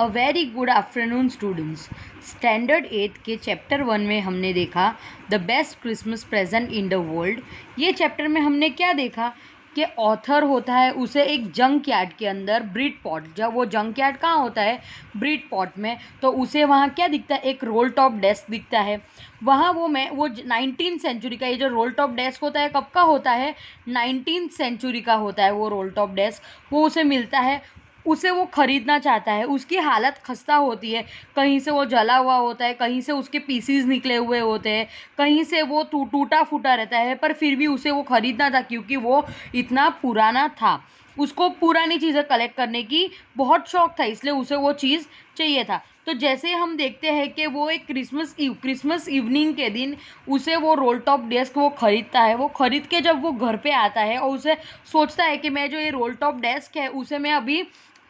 A very good afternoon students. Standard 8 के chapter 1 में हमने देखा the best Christmas present in the world. ये चैप्टर में हमने क्या देखा कि ऑथर होता है उसे एक जंक यार्ड के अंदर ब्रीड पॉट, जब वो जंक यार्ड कहाँ होता है, ब्रीड पॉट में, तो उसे वहाँ क्या दिखता है, एक रोल टॉप डेस्क दिखता है। वहाँ वो 19th सेंचुरी का, ये जो रोल टॉप डेस्क होता है कब का होता है, 19th सेंचुरी का होता है वो रोल टॉप डेस्क। वो उसे मिलता है, उसे वो ख़रीदना चाहता है। उसकी हालत खस्ता होती है, कहीं से वो जला हुआ होता है, कहीं से उसके पीसीज निकले हुए होते हैं, कहीं से वो टूटा फूटा रहता है, पर फिर भी उसे वो ख़रीदना था क्योंकि वो इतना पुराना था। उसको पुरानी चीज़ें कलेक्ट करने की बहुत शौक था, इसलिए उसे वो चीज़ चाहिए था। तो जैसे हम देखते हैं कि वो एक क्रिसमस इवनिंग के दिन उसे वो रोल टॉप डेस्क वो ख़रीदता है। वो ख़रीद के जब वो घर पे आता है और उसे सोचता है कि मैं जो ये रोल टॉप डेस्क है उसे मैं अभी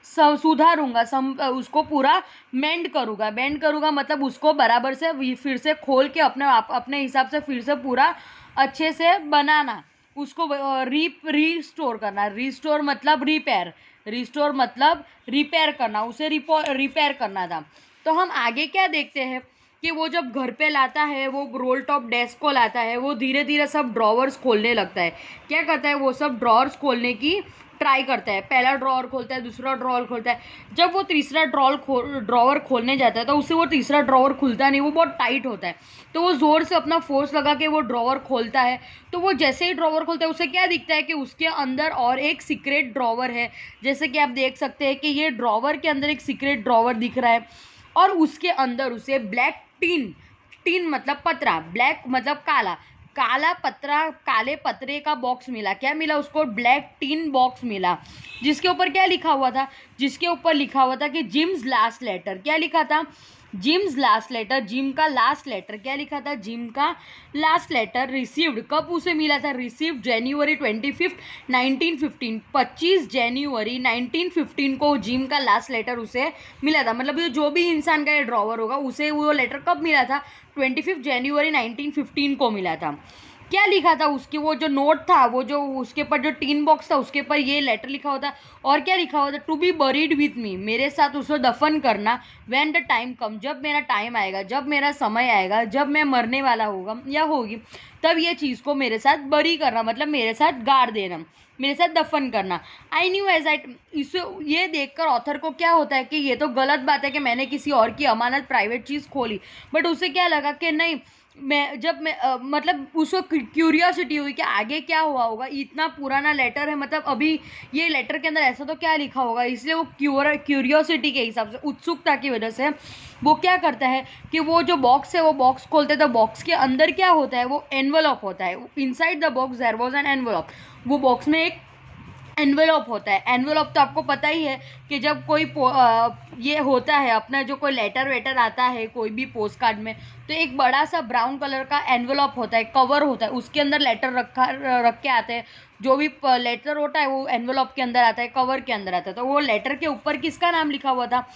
सुधारूँगा, उसको पूरा बेंड करूँगा, मतलब उसको बराबर से फिर से खोल के अपने हिसाब से फिर से पूरा अच्छे से बनाना, उसको रीस्टोर करना। रिस्टोर मतलब रिपेयर करना, उसे रिपेयर करना था। तो हम आगे क्या देखते हैं कि वो जब घर पे लाता है, वो रोल टॉप डेस्क को लाता है, वो धीरे धीरे सब ड्रॉवर्स खोलने लगता है। क्या करता है, वो सब ड्रॉवर्स खोलने की ट्राई करता है। पहला ड्रॉवर खोलता है, दूसरा ड्रॉवर खोलता है। जब वो तीसरा ड्रॉवर खोलने जाता है तो उससे वो तीसरा ड्रॉवर खुलता नहीं, वो बहुत टाइट होता है। तो वो ज़ोर से अपना फोर्स लगा के वो ड्रॉवर खोलता है। तो वो जैसे ही ड्रॉवर खोलता है उसे क्या दिखता है कि उसके अंदर और एक सीक्रेट ड्रॉवर है। जैसे कि आप देख सकते हैं कि ये ड्रॉवर के अंदर एक सीक्रेट ड्रॉवर दिख रहा है और उसके अंदर उसे ब्लैक टीन मतलब पतरा, ब्लैक मतलब काले पतरे का बॉक्स मिला। क्या मिला उसको, ब्लैक टीन बॉक्स मिला, जिसके ऊपर क्या लिखा हुआ था, जिसके ऊपर लिखा हुआ था कि जिम्स लास्ट लेटर। क्या लिखा था, जिम्स लास्ट लेटर, जिम का लास्ट लेटर। क्या लिखा था, जिम का लास्ट लेटर रिसीव्ड। कब उसे मिला था, रिसीव्ड जनवरी 25 1915, 25 जनवरी 1915 को जिम का लास्ट लेटर उसे मिला था। मतलब जो भी इंसान का ये ड्रॉवर होगा उसे वो लेटर कब मिला था, 25 जनवरी 1915 को मिला था। क्या लिखा था उसकी, वो जो नोट था, वो जो उसके ऊपर जो टीन बॉक्स था उसके ऊपर ये लेटर लिखा हुआ था। और क्या लिखा हुआ था, to be buried with me, मेरे साथ उसे दफन करना, व्हेन द टाइम कम, जब मेरा टाइम आएगा, जब मेरा समय आएगा, जब मैं मरने वाला होगा या होगी, तब ये चीज़ को मेरे साथ बरी करना, मतलब मेरे साथ गाड़ देना, मेरे साथ दफन करना। आई न्यू एज आई, इसे ये देखकर ऑथर को क्या होता है कि ये तो गलत बात है कि मैंने किसी और की अमानत प्राइवेट चीज़ खोली, बट उसे क्या लगा कि नहीं, मतलब उसको क्यूरियोसिटी हुई कि आगे क्या हुआ होगा, इतना पुराना लेटर है, मतलब अभी ये लेटर के अंदर ऐसा तो क्या लिखा होगा। इसलिए वो क्यूरियोसिटी के हिसाब से, उत्सुकता की वजह से वो क्या करता है कि वो जो बॉक्स है वो बॉक्स खोलते, तो बॉक्स के अंदर क्या होता है, वो एनवलप होता है। Inside the box there was an envelope, वो बॉक्स में एक एनवेलप होता है। एनवेलप तो आपको पता ही है कि जब कोई ये होता है अपना, जो कोई लेटर वेटर आता है कोई भी पोस्ट कार्ड में, तो एक बड़ा सा ब्राउन कलर का एनवेलप होता है, कवर होता है, उसके अंदर लेटर रख के आते हैं। जो भी लेटर होता है वो एनवेलप के अंदर आता है, कवर के अंदर आता है। तो वो लेटर के ऊपर किसका नाम लिखा हुआ था,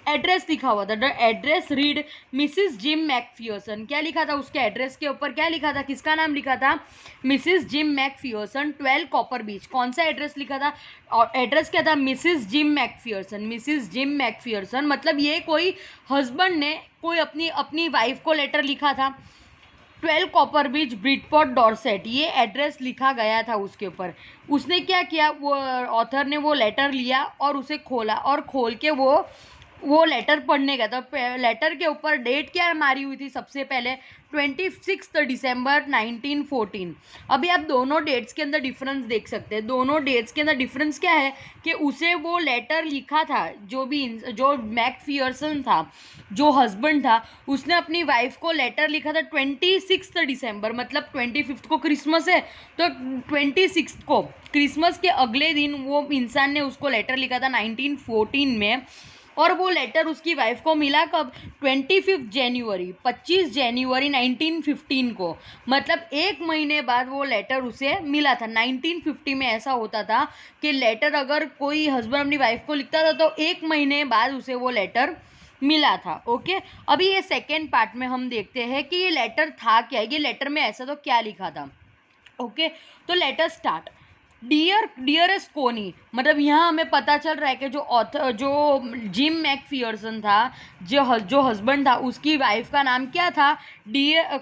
एड्रेस लिखा हुआ था। The address read Mrs Jim McPherson. क्या लिखा था उसके एड्रेस के ऊपर, क्या लिखा था, किसका नाम लिखा था, मिसिस जिम मैकफियर्सन, 12 कॉपर बीच। कौन सा एड्रेस लिखा था, और एड्रेस क्या था, मिसिस जिम मैकफियर्सन। मिसिस जिम मैकफियर्सन मतलब ये कोई हस्बैंड ने कोई अपनी वाइफ को लेटर लिखा था। 12 कॉपर बीच, ब्रिडपॉट, डॉर्सेट, ये एड्रेस लिखा गया था उसके ऊपर। उसने क्या किया, वो ऑथर ने वो लेटर लिया और उसे खोला, और खोल के वो लेटर पढ़ने गया था। लेटर के ऊपर डेट क्या मारी हुई थी सबसे पहले, 26 दिसंबर 1914। अभी आप दोनों डेट्स के अंदर डिफरेंस देख सकते हैं। दोनों डेट्स के अंदर डिफरेंस क्या है कि उसे वो लेटर लिखा था, जो मैकफियर्सन था, जो हस्बैंड था, उसने अपनी वाइफ को लेटर लिखा था 26 दिसंबर, मतलब 25 को क्रिसमस है, तो 26 को क्रिसमस के अगले दिन वो इंसान ने उसको लेटर लिखा था 1914 में। और वो लेटर उसकी वाइफ को मिला कब, 25 जनवरी 1915 को, मतलब एक महीने बाद वो लेटर उसे मिला था। 1950 में ऐसा होता था कि लेटर अगर कोई हस्बैंड अपनी वाइफ को लिखता था तो एक महीने बाद उसे वो लेटर मिला था। ओके, अभी ये सेकेंड पार्ट में हम देखते हैं कि ये लेटर था क्या, ये लेटर में ऐसा तो क्या लिखा था। ओके, तो लेटर स्टार्ट। डियरेस्ट कोनी, मतलब यहाँ हमें पता चल रहा है कि जो जिम मैकफियरसन था, जो हस्बैंड था, उसकी वाइफ का नाम क्या था?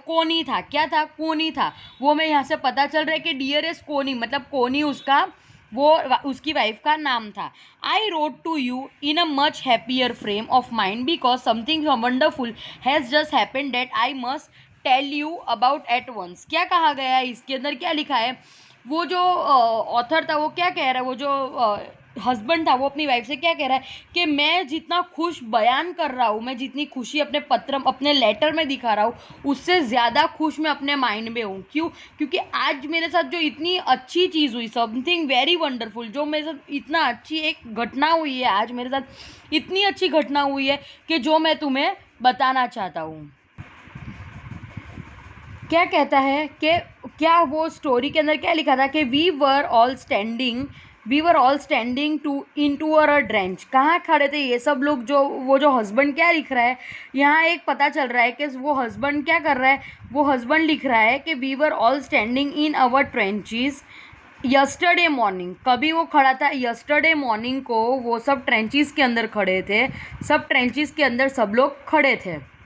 कोनी था। क्या था? कोनी था। वो हमें यहाँ से पता चल रहा है कि डियरेस्ट कोनी, मतलब कोनी उसकी वाइफ का नाम था। I wrote to you in a much happier frame of mind because something wonderful has just happened that I must tell you about at once. क्या कहा गया है इसके अंदर? क्या लिखा है? वो जो ऑथर था वो क्या कह रहा है, वो जो हस्बैंड था वो अपनी वाइफ से क्या कह रहा है कि मैं जितना खुश बयान कर रहा हूँ, मैं जितनी खुशी अपने लेटर में दिखा रहा हूँ, उससे ज़्यादा खुश मैं अपने माइंड में हूँ। क्यों? क्योंकि आज मेरे साथ जो इतनी अच्छी चीज़ हुई, समथिंग वेरी वंडरफुल, जो मेरे साथ इतना अच्छी एक घटना हुई है, आज मेरे साथ इतनी अच्छी घटना हुई है कि जो मैं तुम्हें बताना चाहता हूँ। क्या कहता है कि क्या वो स्टोरी के अंदर क्या लिखा था कि we were all standing to in to our trench. कहाँ खड़े थे ये सब लोग? वो जो हस्बैंड क्या लिख रहा है यहाँ, एक पता चल रहा है कि वो हस्बैंड क्या कर रहा है। वो हस्बैंड लिख रहा है कि we were all standing in our trenches yesterday morning. कभी वो खड़ा था? यस्टरडे मॉर्निंग को वो सब ट्रेंचेस के अंदर खड़े थे, सब ट्रेंचेस के अंदर सब लोग खड़े थे।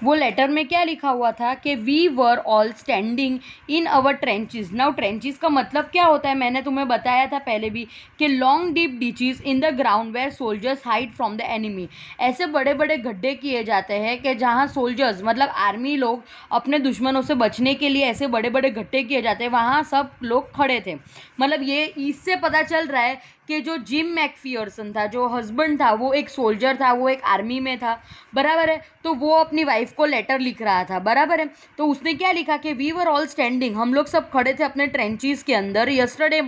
वो लेटर में क्या लिखा हुआ था कि we were all standing in our trenches. Now trenches का मतलब क्या होता है? मैंने तुम्हें बताया था पहले भी कि long deep ditches in the ground where soldiers hide from the enemy. ऐसे बड़े बड़े गड्ढे किए जाते हैं कि जहाँ सोल्जर्स मतलब आर्मी लोग अपने दुश्मनों से बचने के लिए ऐसे बड़े बड़े गड्ढे किए जाते हैं, वहाँ सब लोग खड़े थे। मतलब ये इससे पता चल रहा है कि जो जिम मैकफियरसन था, जो हस्बैंड था, वो एक सोल्जर था, वो एक आर्मी में था, बराबर है। तो वो अपनी वाइफ को लेटर लिख रहा था, बराबर है। तो उसने क्या लिखा कि वी वर ऑल स्टैंडिंग, हम लोग सब खड़े थे अपने ट्रेंचेस के अंदर यस्टरडे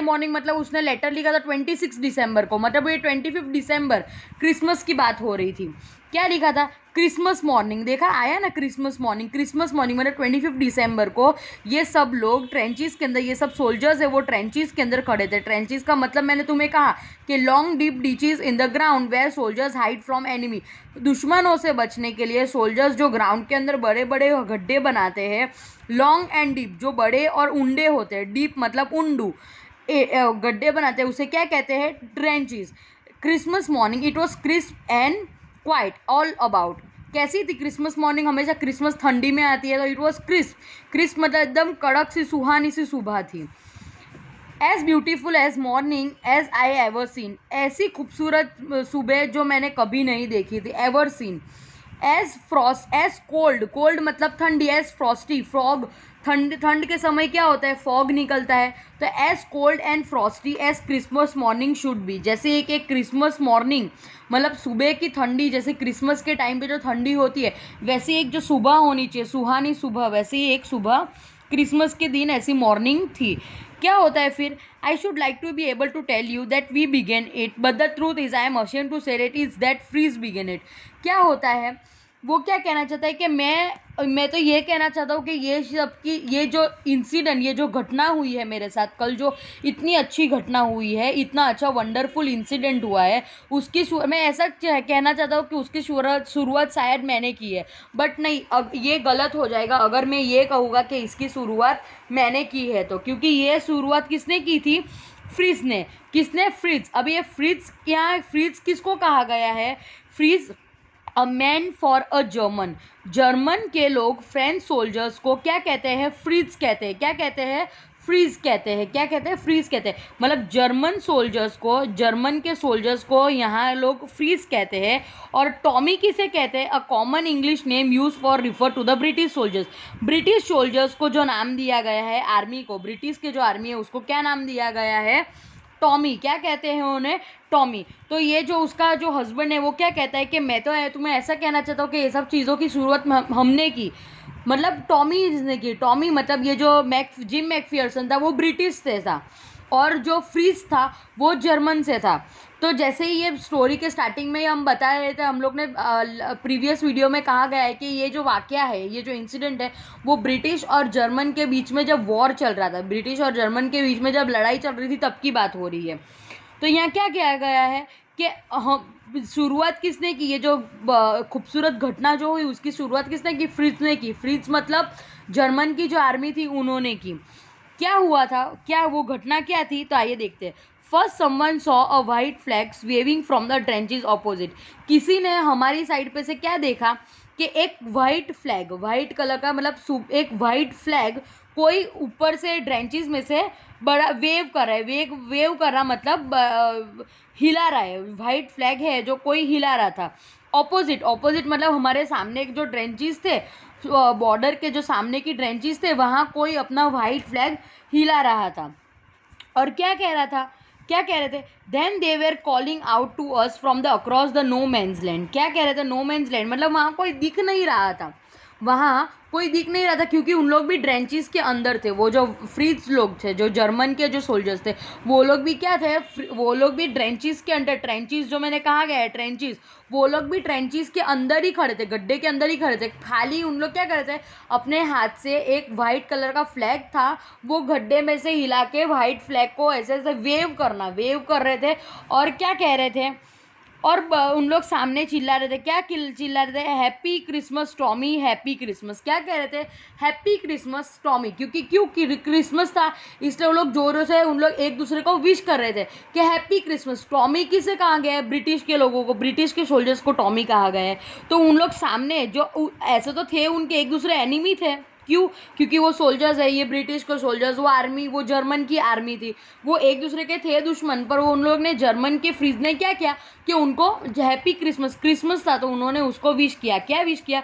मॉर्निंग मतलब उसने लेटर लिखा था 26 दिसंबर को, मतलब ये 25 दिसंबर क्रिसमस की बात हो रही थी। क्या लिखा था? Christmas morning. देखा, आया ना क्रिसमस मॉर्निंग मतलब 25 दिसंबर को ये सब लोग ट्रेंचेस के अंदर, ये सब सोल्जर्स है वो ट्रेंचेस के अंदर खड़े थे। ट्रेंचेस का मतलब मैंने तुम्हें कहा कि long deep ditches in the ground where soldiers hide from enemy. दुश्मनों से बचने के लिए सोल्जर्स जो ग्राउंड के अंदर बड़े बड़े गड्ढे बनाते हैं, लॉन्ग एंड डीप, जो बड़े और ऊंडे होते हैं, डीप मतलब ऊंडू, गड्ढे बनाते हैं, उसे क्या कहते हैं? Trenches. Christmas morning it was crisp and quite all about. कैसी थी क्रिसमस मॉर्निंग? हमेशा क्रिसमस ठंडी में आती है, तो इट वॉज क्रिस्प मतलब एकदम कड़क सी सुहानी सी सुबह थी। As beautiful as morning as I ever seen, ऐसी खूबसूरत सुबह जो मैंने कभी नहीं देखी थी, एवर सीन। एज कोल्ड मतलब ठंडी, एज फ्रॉस्टी फ्रॉग, ठंड के समय क्या होता है? फॉग निकलता है। तो as cold and frosty as Christmas morning should be, जैसे एक क्रिसमस मॉर्निंग मतलब सुबह की ठंडी, जैसे क्रिसमस के टाइम पे जो ठंडी होती है वैसे एक जो सुबह होनी चाहिए, सुहानी सुबह, वैसे ही एक सुबह क्रिसमस के दिन ऐसी मॉर्निंग थी। क्या होता है फिर? I should like to be able to tell you that we began it but the truth is I am ashamed to say it is that Fritz began it. क्या होता है? वो क्या कहना चाहता है कि मैं तो ये कहना चाहता हूँ कि ये जो इंसिडेंट, ये जो घटना हुई है मेरे साथ कल, जो इतनी अच्छी घटना हुई है, इतना अच्छा वंडरफुल इंसिडेंट हुआ है, उसकी मैं ऐसा कहना चाहता हूँ कि उसकी शुरुआत शायद मैंने की है। बट नहीं, अब ये गलत हो जाएगा अगर मैं ये कहूँगा कि इसकी शुरुआत मैंने की है, तो क्योंकि ये शुरुआत किसने की थी? फ्रिज ने। किसने? फ्रिज। अब ये फ्रिज, यहाँ फ्रिज किसको कहा गया है? Fridge a man for a German के लोग फ्रेंच सोल्जर्स को क्या कहते हैं? फ्रीज कहते हैं। क्या कहते हैं? फ्रीज कहते हैं। क्या कहते हैं? फ्रीज कहते हैं। मतलब जर्मन के सोल्जर्स को यहाँ लोग फ्रीज कहते हैं। और टॉमी किसे कहते हैं? A common English name use for refer to the British soldiers को जो नाम दिया गया है आर्मी को, ब्रिटिश के जो आर्मी है उसको क्या नाम दिया गया है? टॉमी। क्या कहते हैं उन्हें? टॉमी। तो ये जो उसका जो हस्बैंड है वो क्या कहता है कि मैं तो तुम्हें ऐसा कहना चाहता हूँ कि ये सब चीज़ों की शुरुआत हमने की, मतलब टॉमी ने की। टॉमी मतलब ये जो जिम मैकफियरसन था वो ब्रिटिश से था, और जो फ्रीज था वो जर्मन से था। तो जैसे ही ये स्टोरी के स्टार्टिंग में ही हम बता रहे थे, हम लोग ने प्रीवियस वीडियो में कहा गया है कि ये जो वाकया है, ये जो इंसिडेंट है, वो ब्रिटिश और जर्मन के बीच में जब वॉर चल रहा था, ब्रिटिश और जर्मन के बीच में जब लड़ाई चल रही थी तब की बात हो रही है। तो यहाँ क्या किया गया है कि हम शुरुआत किसने की? ये जो खूबसूरत घटना जो हुई उसकी शुरुआत किसने की? फ्रिज ने की। फ्रिज मतलब जर्मन की जो आर्मी थी उन्होंने की। क्या हुआ था, क्या वो घटना क्या थी, तो आइए देखते हैं। First someone saw a white flags waving from the trenches opposite. किसी ने हमारी साइड पे से क्या देखा कि एक वाइट फ्लैग, वाइट कलर का मतलब एक वाइट फ्लैग कोई ऊपर से ड्रेंचेस में से बड़ा वेव कर रहा है। वेव कर रहा मतलब हिला रहा है। वाइट फ्लैग है जो कोई हिला रहा था। ऑपोजिट मतलब हमारे सामने जो ड्रेंचेस थे, बॉर्डर के जो सामने की ड्रेंचेस थे, वहाँ कोई अपना वाइट फ्लैग हिला रहा था। और क्या कह रहा था, क्या कह रहे थे, then they were calling out to us from the across the no man's land. क्या कह रहे थे, नो मैन्स लैंड मतलब वहाँ कोई दिख नहीं रहा था, वहाँ कोई दिख नहीं रहा था, क्योंकि उन लोग भी ड्रेंचेस के अंदर थे। वो जो फ्रीज लोग थे, जो जर्मन के जो सोल्जर्स थे, वो लोग भी क्या थे, वो लोग भी ट्रेंचेस के अंदर, ट्रेंचेस जो मैंने कहा गया है ट्रेंचेस, वो लोग भी ट्रेंचेस के अंदर ही खड़े थे, गड्ढे के अंदर ही खड़े थे। खाली उन लोग क्या कर रहे थे, अपने हाथ से एक वाइट कलर का फ्लैग था, वो गड्ढे में से हिला के वाइट फ्लैग को ऐसे ऐसे वेव कर रहे थे। और क्या कह रहे थे, और उन लोग सामने चिल्ला रहे थे, क्या चिल्ला रहे थे, happy Christmas Tommy, happy Christmas. क्या कह रहे थे, हैप्पी क्रिसमस टॉमी, क्यों क्रिसमस था, इसलिए वो लोग जोरों से उन लोग एक दूसरे को विश कर रहे थे कि हैप्पी क्रिसमस। टॉमी किसे कहा गया है, ब्रिटिश के लोगों को, ब्रिटिश के सोल्जर्स को टॉमी कहा गया है। तो उन लोग सामने जो ऐसे तो थे, उनके एक दूसरे एनिमी थे, क्यों, क्योंकि वो सोल्जर्स है, ये ब्रिटिश के सोल्जर्स, वो आर्मी, वो जर्मन की आर्मी थी, वो एक दूसरे के थे दुश्मन। पर वो उन लोग ने, जर्मन के फ्रीज ने क्या किया कि उनको हैप्पी क्रिसमस था तो उन्होंने उसको विश किया। क्या विश किया,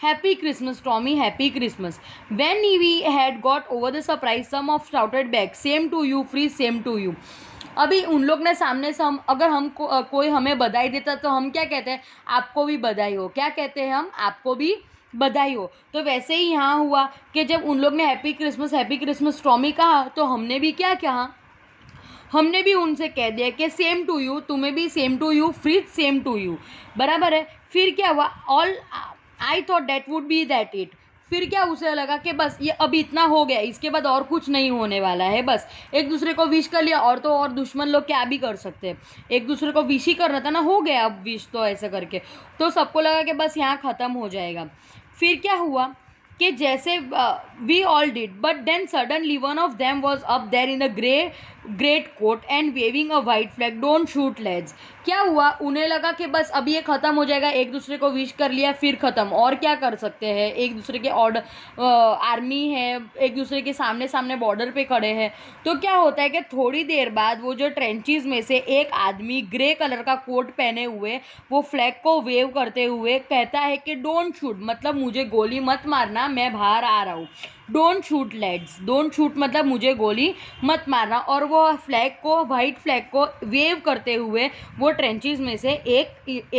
happy Christmas Tommy, happy Christmas. When we had got over the surprise some of shouted back, same to you Fritz, same to you. अभी उन लोग ने सामने से अगर हमको कोई हमें बधाई देता तो हम क्या कहते हैं, आपको भी बधाई हो। क्या कहते हैं हम, आपको भी बधाई हो। तो वैसे ही यहाँ हुआ कि जब उन लोग ने हैप्पी क्रिसमस टॉमी कहा, तो हमने भी क्या कहा, हमने भी उनसे कह दिया कि सेम टू यू, तुम्हें भी same to you, Fritz same to you, बराबर है। फिर क्या हुआ, all I thought that would be that it. फिर क्या उसे लगा कि बस ये अभी इतना हो गया, इसके बाद और कुछ नहीं होने वाला है, बस एक दूसरे को विश कर लिया, और तो और दुश्मन लोग क्या भी कर सकते हैं, एक दूसरे को विश ही कर रहा था ना, हो गया अब विश तो ऐसे करके। तो सबको लगा कि बस यहाँ ख़त्म हो जाएगा। फिर क्या हुआ कि जैसे we all did, but then suddenly one of them was up there in the great coat and waving a white flag, don't shoot lads. क्या हुआ, उन्हें लगा कि बस अब ये ख़त्म हो जाएगा, एक दूसरे को विश कर लिया, फिर ख़त्म, और क्या कर सकते हैं, एक दूसरे के ऑर्डर आर्मी है, एक दूसरे के सामने सामने बॉर्डर पे खड़े हैं। तो क्या होता है कि थोड़ी देर बाद वो जो ट्रेंचेस में से एक आदमी ग्रे कलर का कोट पहने हुए, वो फ्लैग को वेव करते हुए कहता है कि डोंट शूट, मतलब मुझे गोली मत मारना, मैं बाहर आ रहा हूँ। Don't shoot let's, don't shoot मतलब मुझे गोली मत मारना। और वो फ्लैग को, वाइट फ्लैग को वेव करते हुए वो ट्रेंचेस में से एक